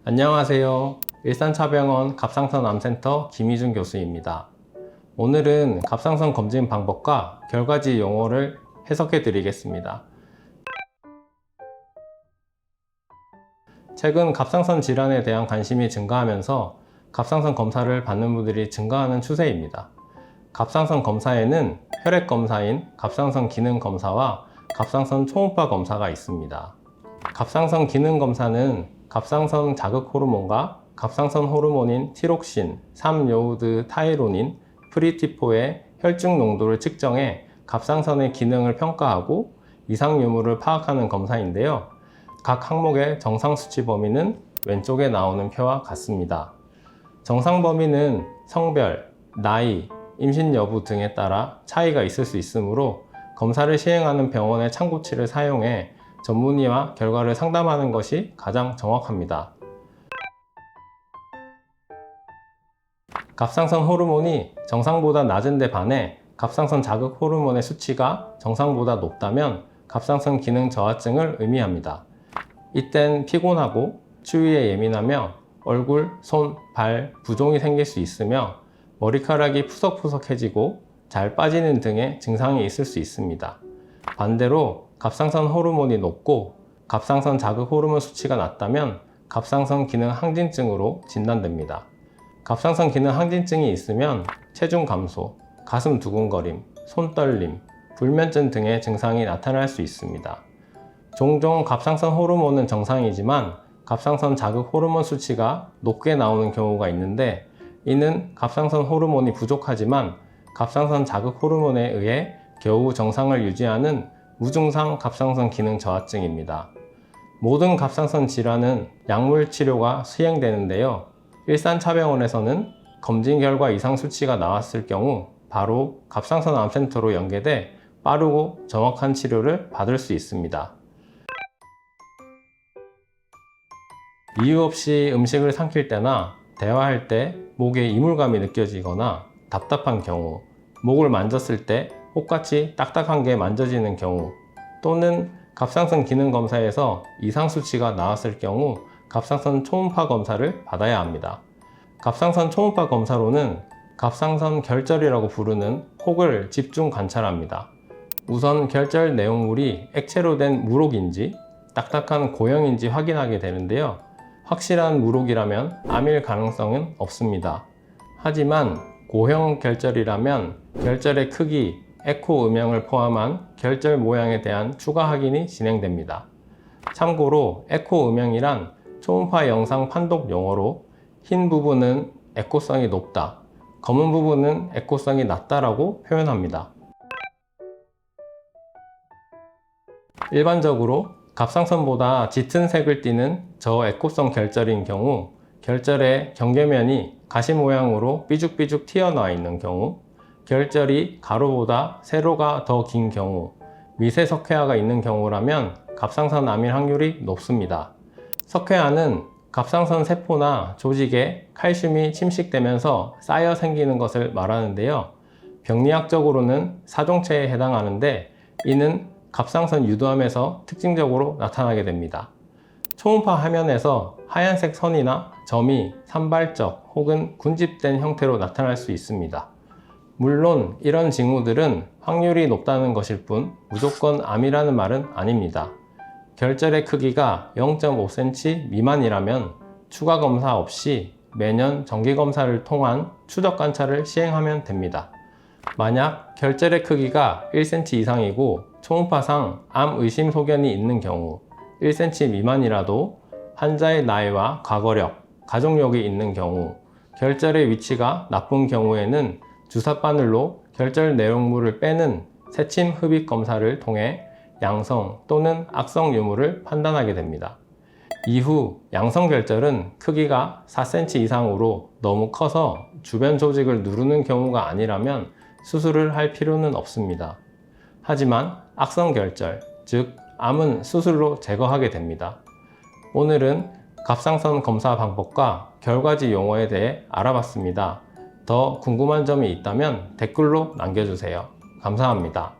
안녕하세요. 일산차병원 갑상선 암센터 김희준 교수입니다. 오늘은 갑상선 검진 방법과 결과지 용어를 해석해 드리겠습니다. 최근 갑상선 질환에 대한 관심이 증가하면서 갑상선 검사를 받는 분들이 증가하는 추세입니다. 갑상선 검사에는 혈액 검사인 갑상선 기능 검사와 갑상선 초음파 검사가 있습니다. 갑상선 기능 검사는 갑상선 자극 호르몬과 갑상선 호르몬인 티록신, 3요오드 타이로닌, 프리티포의 혈중 농도를 측정해 갑상선의 기능을 평가하고 이상 유무를 파악하는 검사인데요. 각 항목의 정상 수치 범위는 왼쪽에 나오는 표와 같습니다. 정상 범위는 성별, 나이, 임신 여부 등에 따라 차이가 있을 수 있으므로 검사를 시행하는 병원의 참고치를 사용해 전문의와 결과를 상담하는 것이 가장 정확합니다. 갑상선 호르몬이 정상보다 낮은 데 반해 갑상선 자극 호르몬의 수치가 정상보다 높다면 갑상선 기능 저하증을 의미합니다. 이땐 피곤하고 추위에 예민하며 얼굴, 손, 발, 부종이 생길 수 있으며 머리카락이 푸석푸석해지고 잘 빠지는 등의 증상이 있을 수 있습니다. 반대로 갑상선 호르몬이 높고 갑상선 자극 호르몬 수치가 낮다면 갑상선 기능 항진증으로 진단됩니다. 갑상선 기능 항진증이 있으면 체중 감소, 가슴 두근거림, 손 떨림, 불면증 등의 증상이 나타날 수 있습니다. 종종 갑상선 호르몬은 정상이지만 갑상선 자극 호르몬 수치가 높게 나오는 경우가 있는데 이는 갑상선 호르몬이 부족하지만 갑상선 자극 호르몬에 의해 겨우 정상을 유지하는 무증상 갑상선 기능 저하증입니다. 모든 갑상선 질환은 약물 치료가 시행되는데요. 일산차병원에서는 검진 결과 이상 수치가 나왔을 경우 바로 갑상선 암센터로 연계돼 빠르고 정확한 치료를 받을 수 있습니다. 이유 없이 음식을 삼킬 때나 대화할 때 목에 이물감이 느껴지거나 답답한 경우, 목을 만졌을 때 혹같이 딱딱한 게 만져지는 경우, 또는 갑상선 기능 검사에서 이상 수치가 나왔을 경우 갑상선 초음파 검사를 받아야 합니다. 갑상선 초음파 검사로는 갑상선 결절이라고 부르는 혹을 집중 관찰합니다. 우선 결절 내용물이 액체로 된 물혹인지 딱딱한 고형인지 확인하게 되는데요. 확실한 물혹이라면 암일 가능성은 없습니다. 하지만 고형 결절이라면 결절의 크기, 에코 음영을 포함한 결절 모양에 대한 추가 확인이 진행됩니다. 참고로 에코 음영이란 초음파 영상 판독 용어로 흰 부분은 에코성이 높다, 검은 부분은 에코성이 낮다라고 표현합니다. 일반적으로 갑상선보다 짙은 색을 띠는 저에코성 결절인 경우, 결절의 경계면이 가시 모양으로 삐죽삐죽 튀어나와 있는 경우, 결절이 가로보다 세로가 더 긴 경우, 미세 석회화가 있는 경우라면 갑상선 암일 확률이 높습니다. 석회화는 갑상선 세포나 조직에 칼슘이 침식되면서 쌓여 생기는 것을 말하는데요. 병리학적으로는 사종체에 해당하는데 이는 갑상선 유도암에서 특징적으로 나타나게 됩니다. 초음파 화면에서 하얀색 선이나 점이 산발적 혹은 군집된 형태로 나타날 수 있습니다. 물론 이런 징후들은 확률이 높다는 것일 뿐 무조건 암이라는 말은 아닙니다. 결절의 크기가 0.5cm 미만이라면 추가 검사 없이 매년 정기검사를 통한 추적 관찰을 시행하면 됩니다. 만약 결절의 크기가 1cm 이상이고 초음파상 암 의심 소견이 있는 경우 1cm 미만이라도 환자의 나이와 과거력, 가족력이 있는 경우, 결절의 위치가 나쁜 경우에는 주사바늘로 결절 내용물을 빼는 세침 흡입 검사를 통해 양성 또는 악성 유무를 판단하게 됩니다. 이후 양성 결절은 크기가 4cm 이상으로 너무 커서 주변 조직을 누르는 경우가 아니라면 수술을 할 필요는 없습니다. 하지만 악성 결절, 즉 암은 수술로 제거하게 됩니다. 오늘은 갑상선 검사 방법과 결과지 용어에 대해 알아봤습니다. 더 궁금한 점이 있다면 댓글로 남겨주세요. 감사합니다.